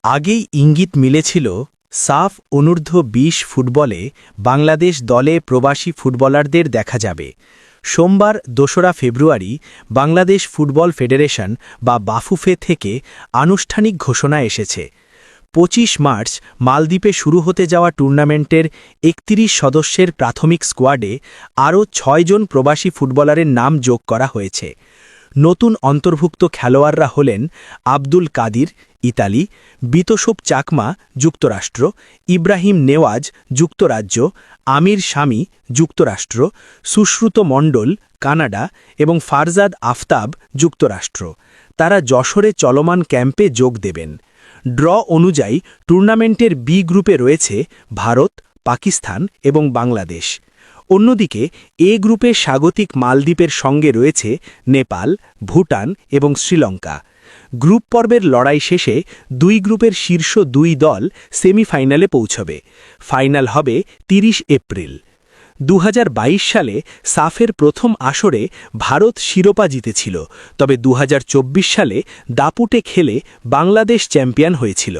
আগেই ইঙ্গিত মিলেছিল সাফ অনূর্ধ্ব-20 ফুটবলে বাংলাদেশ দলে প্রবাসী ফুটবলারদের দেখা যাবে। সোমবার ২রা ফেব্রুয়ারি বাংলাদেশ ফুটবল ফেডারেশন বা বাফুফে থেকে আনুষ্ঠানিক ঘোষণা এসেছে। ২৫ মার্চ মালদ্বীপে শুরু হতে যাওয়া টুর্নামেন্টের ৩১ সদস্যের প্রাথমিক স্কোয়াডে আরও ৬ জন প্রবাসী ফুটবলারের নাম যোগ করা হয়েছে। নতুন অন্তর্ভুক্ত খেলোয়াড়রা হলেন আব্দুল কাদির, ইতালি; বিতোষব চাকমা, যুক্তরাষ্ট্র; ইব্রাহিম নেওয়াজ, যুক্তরাজ্য; আমির শামি, যুক্তরাষ্ট্র; সুশ্রুত মণ্ডল, কানাডা এবং ফারজাদ আফতাব, যুক্তরাষ্ট্র। তারা যশোরে চলমান ক্যাম্পে যোগ দেবেন। ড্র অনুযায়ী টুর্নামেন্টের বি গ্রুপে রয়েছে ভারত, পাকিস্তান এবং বাংলাদেশ। অন্যদিকে এ গ্রুপে স্বাগতিক মালদ্বীপের সঙ্গে রয়েছে নেপাল, ভুটান এবং শ্রীলঙ্কা। গ্রুপ পর্বের লড়াই শেষে ২ গ্রুপের শীর্ষ ২ দল সেমিফাইনালে পৌঁছবে। ফাইনাল হবে ৩০ এপ্রিল। ২০২২ সালে সাফের প্রথম আসরে ভারত শিরোপা জিতেছিল, তবে ২০২৪ সালে দাপুটে খেলে বাংলাদেশ চ্যাম্পিয়ন হয়েছিল।